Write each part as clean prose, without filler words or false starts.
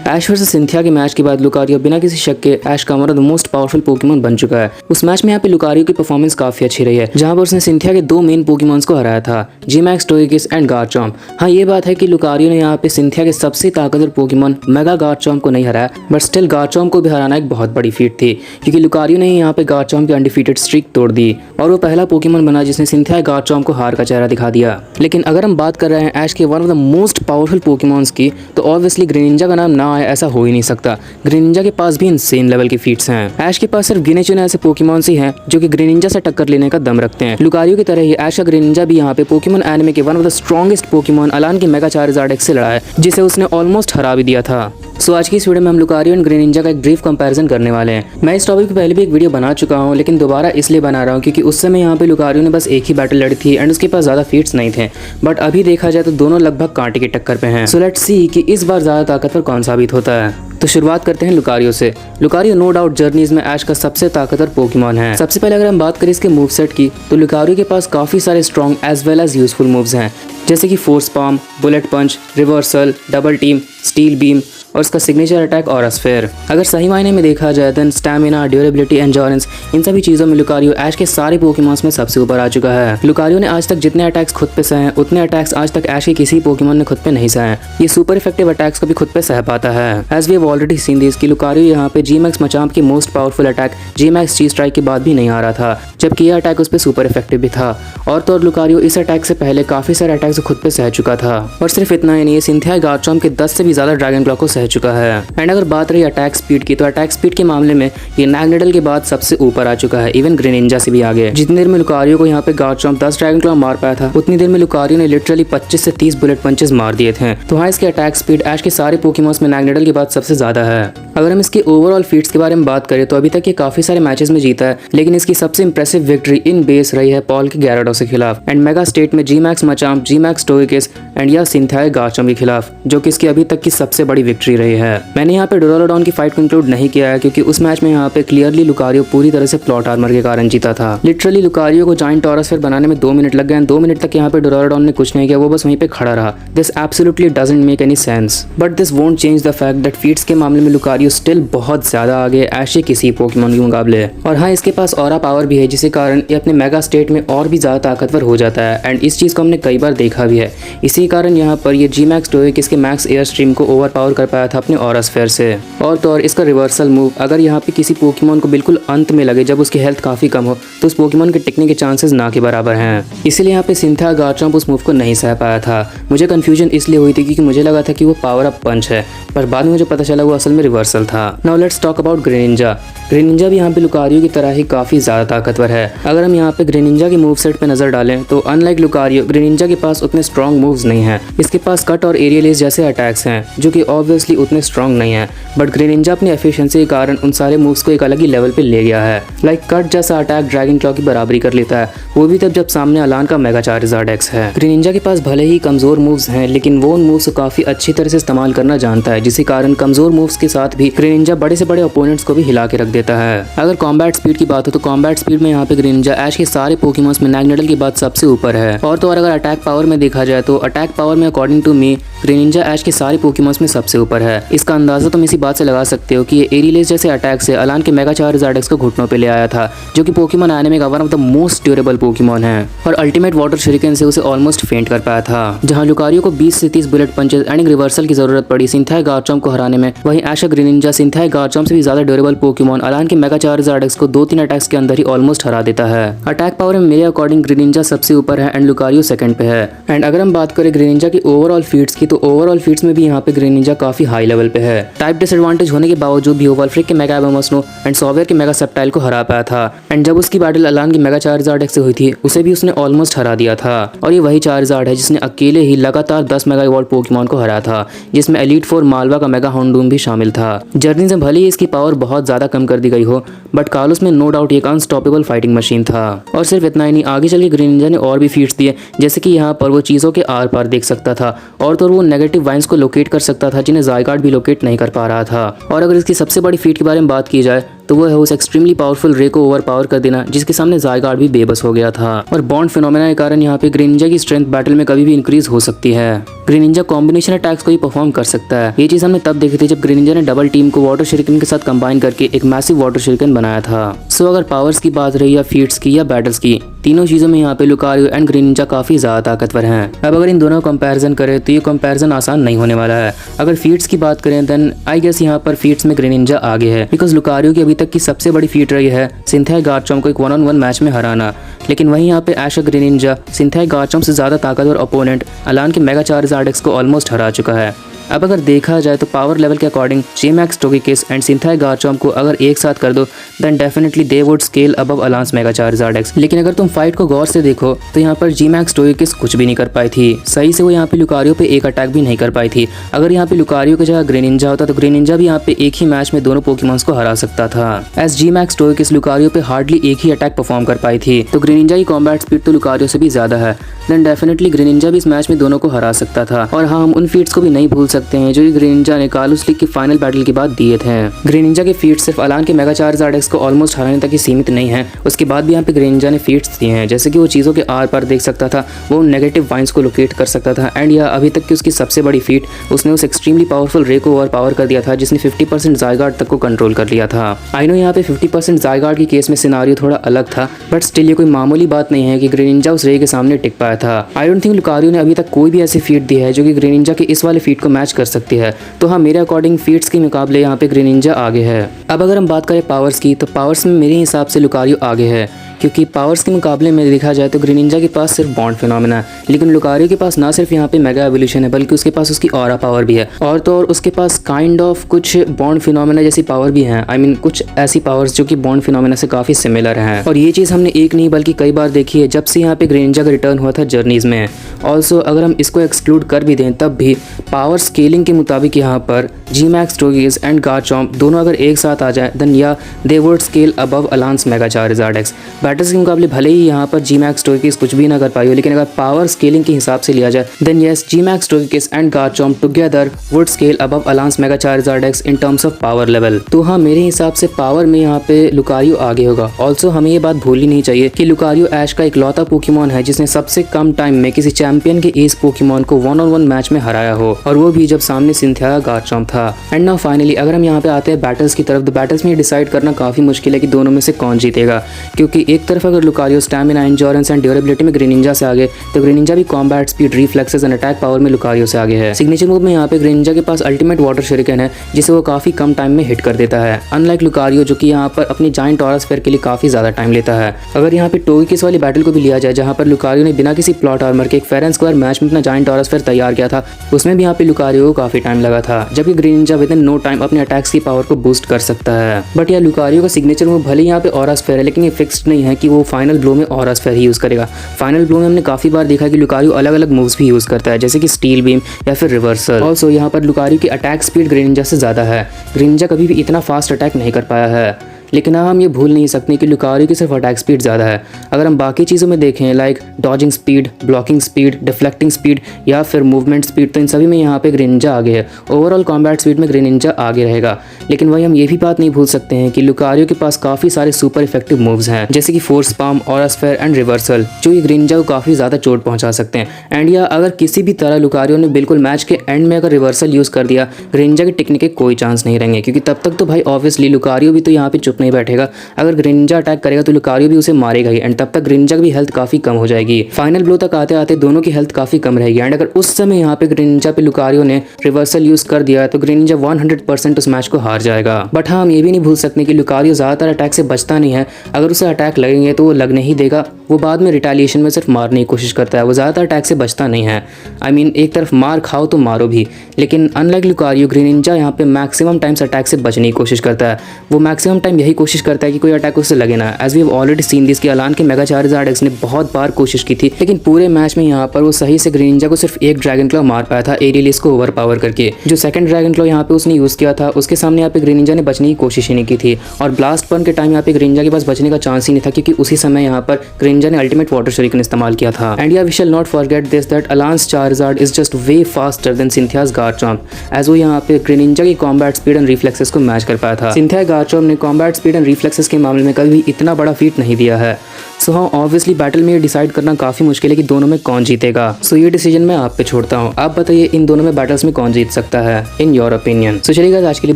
ऐश versus Cynthia के match के बाद लुकारियो बिना किसी शक के ऐश का one of the most powerful Pokemon बन चुका है। उस मैच में यहाँ पे लुकारियो की परफॉर्मेंस काफी अच्छी रही है, जहां पर उसने सिंथिया के दो मेन पोकेमॉन्स को हराया था, जी-मैक्स, टोगेकिस एंड गार्चॉम्प। हाँ, ये बात है कि लुकारियो ने यहाँ पे सिंथिया के सबसे ताकतवर पोकेमॉन मेगा गार्चॉम्प को नहीं हराया, बट स्टिल गार्चॉम्प को भी हराना एक बहुत बड़ी फीट थी, क्योंकि लुकारियो ने यहाँ पे गार्चॉम्प की अनडिफीटेड स्ट्रीक तोड़ दी और वो पहला पोकेमॉन बना जिसने सिंथिया गार्चॉम्प को हार का चेहरा दिखा दिया। लेकिन अगर हम बात कर रहे हैं ऐश के one of the most powerful Pokémons की, तो ऑब्वियसली ग्रेनिंजा का नाम ना आए ऐसा हो ही नहीं सकता। ग्रेनिंजा के पास भी इनसेन लेवल की फीट्स हैं। ऐश के पास सिर्फ गिने चुने ऐसे पोकेमॉन्स ही हैं जो कि ग्रेनिंजा से टक्कर लेने का दम रखते हैं। लुकारियो की तरह ही ऐश का ग्रेनिंजा भी यहाँ पे पोकेमॉन एनिमे के one of the strongest Pokemon अलान के मेगा चार्जार्ड एक्स से लड़ा है, जिसे उसने ऑलमोस्ट हरा भी दिया था। सो आज की इस वीडियो में हम लुकारियो एंड ग्रेनिंजा का एक ब्रीफ कंपैरिजन करने वाले हैं। मैं इस टॉपिक पे पहले भी एक वीडियो बना चुका हूँ, लेकिन दोबारा इसलिए बना रहा हूँ क्योंकि उस समय यहाँ पे लुकारियो ने बस एक ही बैटल लड़ी थी एंड उसके पास ज़्यादा फीट्स नहीं थे, बट अभी देखा जाए तो दोनों लगभग कांटे की टक्कर पे हैं। सो लेट्स सी कि इस बार ज़्यादा ताकतवर कौन साबित होता है। तो शुरुआत करते हैं लुकारियो से। लुकारियो नो डाउट जर्नीज में ऐश का सबसे ताकतवर पोकेमॉन है। सबसे पहले अगर हम बात करें इसके मूव सेट की, तो लुकारियो के पास काफ़ी सारे strong as well as useful moves हैं, जैसे कि force palm, bullet punch, reversal, double team, steel beam और इसका सिग्नेचर अटैक और स्फेयर। अगर सही मायने में देखा जाए तो स्टैमिना, ड्यूरेबिलिटी, एंड्योरेंस, इन सभी चीज़ों में लुकारियो ऐश के सारे पोकेमॉन्स में सबसे ऊपर आ चुका है। लुकारियो ने आज तक जितने अटैक्स खुद पे सहे हैं, उतने अटैक्स आज तक ऐश के किसी पोकेमॉन ने खुद पे नहीं सहे। ये सुपर इफेक्टिव अटैक्स को भी खुद पे सह पाता है। As we have already seen this कि लुकारियो यहाँ पे जी-मैक्स मचाम्प की मोस्ट पावरफुल अटैक जी-मैक्स ची स्ट्राइक के बाद भी नहीं आ रहा था, जबकि यह अटैक उस पर सुपर इफेक्टिव भी था। और तो और लुकारियो इस अटैक से पहले काफी सारे अटैक्स खुद पे सह चुका था। और सिर्फ इतना ही नहीं, सिंथिया गार्चॉम्प के 10 से भी ज्यादा ड्रैगन क्लॉ को सह चुका है। एंड अगर बात रही अटैक स्पीड की, तो अटैक स्पीड के मामले में ये मैग्नेटल के बाद सबसे ऊपर आ चुका है, इवन ग्रेनिंजा से भी आगे। जितनी देर में लुकारियो को यहाँ पे गार्चॉम्प 10 ड्रैगन क्लॉ मार पाया था, उतनी देर में लुकारियो ने लिटरली 25 से 30 बुलेट पंचेस मार दिए थे। तो हाँ, इसके अटैक स्पीड ऐश के सारे पोकेमॉन्स में मैग्नेटल के बाद सबसे ज्यादा है। अगर हम इसकी ओवरऑल फीट्स के बारे में बात करें, तो अभी तक ये काफी सारे मैचेस में जीता है, लेकिन इसकी सबसे इंप्रेसिव विक्ट्री इन बेस रही है पॉल के गैराडो के खिलाफ एंड मेगा स्टेट में जी-मैक्स मचाम्प, जी-मैक्स टोगेकिस एंड या सिंथिया गार्चॉम्प के खिलाफ, जो कि इसकी अभी तक की सबसे बड़ी विक्ट्री रही है। मैंने यहाँ पे डोरालोडॉन की फाइट को इंक्लूड नहीं किया है, क्योंकि उस मैच में यहाँ पे क्लियरली लुकारियो पूरी तरह से प्लॉट आर्मर के कारण जीता था। लिटरली लुकारियो को जायंट टॉरसफेयर बनाने में 2 मिनट लग गए। 2 मिनट तक यहाँ पे डोरालोडॉन ने कुछ नहीं किया, वो बस वहीं पे खड़ा रहा। This absolutely doesn't make any sense, but this won't change the fact that feats के मामले में लुकारियो स्टिल बहुत ज्यादा आगे ऐश के किसी पोकेमॉन के मुकाबले। और हाँ, इसके पास ऑरा पावर भी है, जिसके कारण ये अपने मेगा स्टेट में और भी ज्यादा ताकतवर हो जाता है एंड इस चीज को हमने कई बार देखा भी है। इसी कारण यहाँ पर ये जी-मैक्स टोगेकिस के मैक्स एयर स्ट्रीम को ओवर पावर कर पाया था अपने ऑरा स्फेयर से। और तो और इसका रिवर्सल मूव अगर यहाँ पे किसी पोकेमॉन को बिल्कुल अंत में लगे, जब उसकी हेल्थ काफी कम हो, तो उस पोकेमॉन के टिकने के चांसेस ना के बराबर हैं। इसीलिए यहाँ पे सिंथिया गार्चॉम्प उस मूव को नहीं सह पाया था। मुझे कंफ्यूजन इसलिए हुई थी क्योंकि मुझे लगा था कि वो पावर अप पंच है, पर बाद में मुझे पता चला वो असल में रिवर्सल था। Now let's talk about Greninja. Greninja भी यहाँ पे लुकारियो की तरह ही काफी ज्यादा ताकतवर है। अगर हम यहाँ पे ग्रेनिंजा के मूव सेट पे नजर डालें, तो अनलाइक लुकारियो, ग्रेनिंजा के पास उतने स्ट्रॉन्ग मूव्स नहीं है। इसके पास कट और एरियल एज जैसे अटैक्स हैं, जो कि ऑब्वियसली उतने स्ट्रॉन्ग नहीं है, बट ग्रेनिंजा अपनी एफिशिएंसी के कारण उन सारे मूव्स को एक अलग ही लेवल पे ले गया है। लाइक कट जैसा अटैक ड्रैगन क्लॉ की बराबरी कर लेता है, वो भी तब जब सामने अलान का मेगा चार्जार्ड एक्स है। ग्रेनिंजा के पास भले ही कमजोर मूव्स हैं, लेकिन वो उन मूव्स को काफी अच्छी तरह से इस्तेमाल करना जानता है, जिसके कारण कमजोर मूव्स के साथ भी ग्रेनिंजा बड़े से बड़े ओपोनेंट्स को भी हिला के रख देता है। अगर कॉम्बैट स्पीड की बात हो, तो कॉम्बैट स्पीड में यहाँ पे ग्रेनिंजा ऐश के सारे पोकेमॉन्स में मैग्नेटल के बाद सबसे ऊपर है। और तो और अगर अटैक पावर में देखा जाए, तो अटैक पावर में अकॉर्डिंग टू मी ग्रेनिंजा ऐश के सारे पोकेमॉन्स में सबसे ऊपर है। इसका अंदाजा तुम इसी बात से लगा सकते हो कि ये एरिलेस जैसे अटैक से अलान के मेगा चार्जार्ड एक्स को घुटनों पे ले आया था, जो कि पोकेमॉन एनिमे का one of the most durable Pokemon है, और अल्टीमेट वाटर शuriken से उसे ऑलमोस्ट फेंट कर पाया था। जहां लुकारियो को 20 से 30 बुलेट पंचेस एंड रिवर्सल की जरूरत पड़ी सिंथिया गार्चॉम्प को हराने में, वहीं ऐश ग्रेनिंजा सिंथिया गार्चॉम्प से भी ज्यादा ड्यूरेबल पोकेमॉन अलान के मेगा चार्जार्ड एक्स को 2-3 अटैक्स के अंदर ही ऑलमोस्ट हरा देता है। अटैक पावर में मेरे अकॉर्डिंग ग्रेनिंजा सबसे ऊपर है एंड लुकारियो सेकंड पे है। एंड अगर हम बात करें ग्रेनिंजा की ओवरऑल फीट्स की, तो ओवरऑल फीट्स में भी यहाँ पे ग्रेनिंजा काफी हाई लेवल पे है। टाइप डिसएडवांटेज होने के बावजूद भी वो वल्फ्रिक के मेगा एबोमोस्नो एंड सॉवेयर के मेगा सेप्टाइल को हरा पाया था। एंड जब उसकी बैटल अलान की मेगा चार्जार्ड एक्स से हुई थी, उसे भी उसने ऑलमोस्ट हरा दिया था। और ये वही चार्जार्ड है जिसने अकेले ही लगातार 10 मेगा इवॉल्व पोकेमॉन को हराया था, जिसमें एलीट 4 मालवा का मेगा होंडूम भी शामिल था। जर्नी से भले ही इसकी पावर बहुत ज्यादा कम कर दी गई हो, बट कार्लोस में नो डाउट एक अनस्टॉपेबल फाइटिंग मशीन था। और सिर्फ इतना ही नहीं, आगे चल के ग्रेनिंजा ने और भी फीट्स दिए, जैसे कि यहाँ पर वो चीजों के आर पार देख सकता था, और तो वो नेगेटिव वाइन्स को लोकेट कर सकता था, जिन्हें ज़ायगार्ड भी लोकेट नहीं कर पा रहा था। और अगर इसकी सबसे बड़ी फीट के बारे में बात की जाए, तो वो है उस एक्सट्रीमली पावरफुल रे को ओवर पावर कर देना, जिसके सामने ज़ायगार्ड भी बेबस हो गया था। और बॉन्ड फिनोमेना के कारण यहाँ पे ग्रेनिंजा की स्ट्रेंथ बैटल में कभी भी इंक्रीज हो सकती है। ग्रेनिंजा कॉम्बिनेशन अटैक्स को ही परफॉर्म कर सकता है। ये चीज़ हमने तब देखी थी जब ग्रेनिंजा ने डबल टीम को वाटर शuriken के साथ कंबाइन करके एक मैसिव वाटर शuriken बनाया था। सो अगर पावर्स की बात रही या फीट्स की या बैटल्स की, तीनों चीज़ों में यहाँ पे लुकारियो एंड ग्रेनिंजा काफ़ी ज़्यादा ताकतवर हैं। अब अगर इन दोनों का कंपैरिजन करें तो ये कंपैरिजन आसान नहीं होने वाला है। अगर फीट्स की बात करें देन आई गेस यहाँ पर फीट्स में ग्रेनिंजा आगे है, बिकॉज लुकारियो की अभी तक की सबसे बड़ी फीट रही है सिंथिया गार्चॉम्प को एक 1-on-1 मैच में हराना। लेकिन वहीं यहाँ पे एश ग्रेनिंजा सिंथिया गार्चॉम्प से ज़्यादा ताकतवर ओपोनेंट अलान के मेगा चार्जार्ड एक्स को ऑलमोस्ट हरा चुका है। अब अगर देखा जाए तो पावर लेवल के according J-Max Togekiss and Cynthia Garchomp को अगर एक साथ कर दो then definitely they would scale above Alain's mega Charizard X. लेकिन अगर तुम फाइट को गौर से देखो तो यहाँ पर J-Max टोगेकिस कुछ भी नहीं कर पाई थी। सही से वो यहाँ पे लुकारियो पे एक अटैक भी नहीं कर पाई थी। अगर यहाँ पे लुकारियो की जगह ग्रेनिंजा होता तो ग्रेनिंजा भी यहाँ पे एक ही मैच में दोनों पोकेमॉन्स को हरा सकता था। एज J-Max टोगेकिस लुकारियो पे हार्डली एक ही अटैक परफॉर्म कर पाई थी, तो ग्रेनिंजा की कॉम्बैट स्पीड तो लुकारियो से भी ज्यादा है। देन डेफिनेटली ग्रेनिंजा भी इस मैच में दोनों को हरा सकता था। और हाँ, हम उन फीट्स को भी नहीं भूल सकते हैं जो ग्रेनिंजा ने कालूस लीग की फाइनल बैटल के बाद दिए थे। ग्रेनिंजा के फीट्स सिर्फ अलान के मेगा चार्जार्ड एक्स को ऑलमोस्ट हराने तक ही सीमित नहीं है, उसके बाद भी यहाँ पे ग्रेनिंजा ने फीट्स दिए हैं, जैसे कि वो चीज़ों के आर पार देख सकता था, वो नेगेटिव वाइंस को लोकेट कर सकता था, एंड यह अभी तक की उसकी सबसे बड़ी फीट, उसने उस एक्सट्रीमली पावरफुल रे को ओवर पावर कर दिया था जिसने 50% ज़ायगार्ड तक को कंट्रोल कर लिया था। आई नो यहाँ पे 50% ज़ायगार्ड की केस में सिनारियो थोड़ा अलग था, बट स्टिल ये कोई मामूली बात नहीं है कि ग्रेनिंजा उस रे के सामने टिक पाया था। आई डोंट थिंक लुकारियो ने अभी तक कोई भी ऐसी फीट दी है जो कि ग्रेनिंजा के इस वाले फीट को मैच कर सकती है। तो हाँ, मेरे अकॉर्डिंग फीट्स के मुकाबले यहाँ पे ग्रेनिंजा आगे है। अब अगर हम बात करें पावर्स की, तो पावर्स में मेरे हिसाब से लुकारियो आगे है, क्योंकि पावर्स के मुकाबले में देखा जाए तो ग्रेनिंजा के पास सिर्फ बॉन्ड फिनोमेना है, लेकिन लुकारियो के पास ना सिर्फ यहाँ पे मेगा एवोल्यूशन है बल्कि उसके पास उसकी ऑरा पावर भी है, और तो और उसके पास काइंड ऑफ कुछ बॉन्ड फिनोमेना जैसी पावर भी है। आई मीन कुछ ऐसी पावर्स जो कि बॉन्ड फिनोमेना से काफ़ी सिमिलर हैं, और ये चीज़ हमने एक नहीं बल्कि कई बार देखी है जब से यहाँ पे ग्रेनिंजा का रिटर्न हुआ था जर्नीज में। ऑल्सो अगर हम इसको एक्सक्लूड कर भी दें तब भी पावर स्केलिंग के मुताबिक यहाँ पर J-Max टोगेकिस एंड गार्चॉम्प दोनों अगर एक साथ आ जाए then yeah they would scale above Alain's mega Charizard X. Battles के मुकाबले भले ही यहाँ पर J-Max टोगेकिस कुछ भी ना कर पाई हो, लेकिन अगर पावर स्केलिंग के हिसाब से लिया जाए then yes J-Max Togekiss and Garchomp together would scale above Alain's mega Charizard X in terms of power level. तो हाँ, मेरे हिसाब से पावर में यहाँ पे लुकारियो आगे होगा। ऑल्सो हमें ये बात भूलनी नहीं चाहिए कि लुकारियो ऐश का इकलौता पोकेमॉन है जिसने सबसे कम टाइम में किसी चैंपियन के एस पोकेमॉन को 1-on-1 मैच में हराया हो, और वो भी जब सामने सिंथिया गार्चॉम्प था। एंड नाउ फाइनली अगर हम यहाँ पे आते हैं बैटल्स की तरफ, तो बैटल्स में डिसाइड करना काफ़ी मुश्किल है कि दोनों में से कौन जीतेगा, क्योंकि एक तरफ अगर Lucario stamina, endurance and durability में ग्रेनिंजा से आगे, तो ग्रेनिंजा भी combat speed, reflexes and attack power में लुकारियो से आगे है। सिग्नेचर मूव में यहाँ पे ग्रेनिंजा के पास अल्टीमेट वाटर शuriken है जिसे वो काफ़ी कम टाइम में हिट कर देता है, अनलाइक लुकारियो जो कि यहाँ पर अपनी जायंट ऑरा स्फीयर के लिए काफ़ी ज़्यादा टाइम लेता है। अगर यहाँ पे टोगेकिस वाली बैटल को भी लिया जाए जहाँ पर लुकारियो ने बिना किसी प्लॉट आर्मर के एक फेयर एंड स्क्वायर मैच में अपना जायंट ऑरा स्फीयर तैयार किया था, उसमें भी यहाँ पे लुकारियो को काफ़ी टाइम लगा था, जबकि Greninja within no time अपने अटैक्स की पावर को बूस्ट कर सकता है। बट यह लुकारियो का सिग्नेचर मूव भले यहाँ पे ऑरा स्फीयर है, लेकिन ये फिक्स्ड नहीं है कि वो फाइनल ब्लो में ऑरा स्फीयर ही यूज़ करेगा। फाइनल ब्लो में हमने काफ़ी बार देखा कि लुकारियो अलग अलग मूव्स भी यूज़ करता है, जैसे कि स्टील बीम या फिर रिवर्सल। ऑल्सो यहाँ पर लुकारियो की अटैक स्पीड ग्रेनिंजा से ज़्यादा है। ग्रेनिंजा कभी भी इतना फास्ट अटैक नहीं कर पाया है, लेकिन हाँ, हम ये भूल नहीं सकते कि लुकारियो की सिर्फ अटैक स्पीड ज़्यादा है। अगर हम बाकी चीज़ों में देखें like dodging speed, blocking speed, deflecting speed या फिर मूवमेंट स्पीड, तो इन सभी में यहाँ पे ग्रेनिंजा आगे है। ओवरऑल कॉम्बैट स्पीड में ग्रेनिंजा आगे रहेगा, लेकिन वही हम ये भी बात नहीं भूल सकते हैं कि लुकारियो के पास काफ़ी सारे सुपर इफेक्टिव मूव्स हैं, जैसे कि force palm, aura sphere and reversal, जो ये ग्रेनिंजा को काफ़ी ज़्यादा चोट पहुँचा सकते हैं। एंड या अगर किसी भी तरह लुकारियो ने बिल्कुल मैच के एंड में अगर रिवर्सल यूज़ कर दिया, ग्रेनिंजा की टिकने के कोई चांस नहीं रहेंगे, क्योंकि तब तक तो भाई ऑब्वियसली लुकारियो भी तो यहाँ पे चुप नहीं बैठेगा। अगर ग्रेनिंजा अटैक करेगा तो लुकारियो भी उसे मारेगा ही, एंड तब तक ग्रेनिंजा की भी हेल्थ काफ़ी कम हो जाएगी। फाइनल ब्लो तक आते आते दोनों की हेल्थ काफ़ी कम रहेगी, एंड अगर उस समय यहाँ पे ग्रेनिंजा पे लुकारियो ने रिवर्सल यूज़ कर दिया तो ग्रेनिंजा 100% उस मैच को हार जाएगा। बट हाँ, हम ये भी नहीं भूल सकते कि लुकारियो ज़्यादातर अटैक से बचता नहीं है। अगर उसे अटैक लगेंगे तो वो लगने ही देगा, वो बाद में रिटेलिएशन में सिर्फ मारने की कोशिश करता है, वो ज़्यादातर अटैक से बचता नहीं है। आई मीन एक तरफ मार खाओ तो मारो भी, लेकिन अनलाइक लुकारियो, ग्रेनिंजा यहाँ पे मैक्सिमम टाइम्स अटैक से बचने की कोशिश करता है। वो मैक्सिमम टाइम यही कोशिश करता है कि कोई अटैक उससे लगे ना। As we have already seen this कि अलान के मेगा चार्जार्ड एक्स ने बहुत बार कोशिश की थी, लेकिन पूरे मैच में यहाँ पर वो सही से ग्रेनिंजा को सिर्फ एक ड्रैगन क्लॉ मार पाया था एरियलिस को ओवर पावर करके। जो सेकंड ड्रैगन क्लॉ यहाँ पे उसने यूज़ किया था उसके सामने यहाँ पे ग्रेनिंजा ने बचने की कोशिश ही नहीं की थी, और ब्लास्ट पर्न के टाइम यहाँ पे ग्रेनिंजा के पास बचने का चांस ही नहीं था, क्योंकि उसी समय यहाँ पर ग्रेनिंजा ने अल्टीमेट वाटर शuriken इस्तेमाल किया था। And yeah we shall not forget this that Alain's Charizard is just way faster than Cynthia's Garchomp, as वो यहाँ पे ग्रेनिंजा की कॉम्बैट स्पीड एंड रिफ्लेक्सेस को मैच कर पाया था। सिंथिया गार्चॉम्प ने कॉम्बैट स्पीड एंड रिफ्लेक्सेस के मामले में कभी भी इतना बड़ा फीट नहीं दिया है। सो हाँ, ऑब्वियसली बैटल में ये डिसाइड करना काफ़ी मुश्किल है कि दोनों में कौन जीतेगा। सो ये डिसीजन मैं आप पे छोड़ता हूँ। आप बताइए इन दोनों में बैटल्स में कौन जीत सकता है इन योर ओपिनियन। सो चलिए गाइस, आज के लिए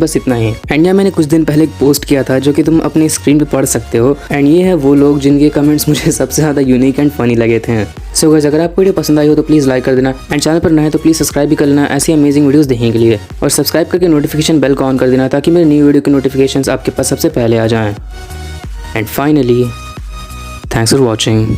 बस इतना ही। एंड यहाँ मैंने कुछ दिन पहले एक पोस्ट किया था जो कि तुम अपनी स्क्रीन पे पढ़ सकते हो। एंड ये है वो लोग जिनके कमेंट्स मुझे सबसे ज़्यादा यूनिक एंड फनी लगे थे। सो गाइस, अगर आपको वीडियो पसंद आई हो तो प्लीज़ लाइक कर देना एंड चैनल पर नए तो प्लीज़ सब्सक्राइब भी कर लेना ऐसी अमेजिंग वीडियोस देखने के लिए। और सब्सक्राइब करके नोटिफिकेशन बेल को ऑन कर देना ताकि मेरी न्यू वीडियो की नोटिफिकेशंस आपके पास सबसे पहले आ जाएं। And finally, thanks for watching.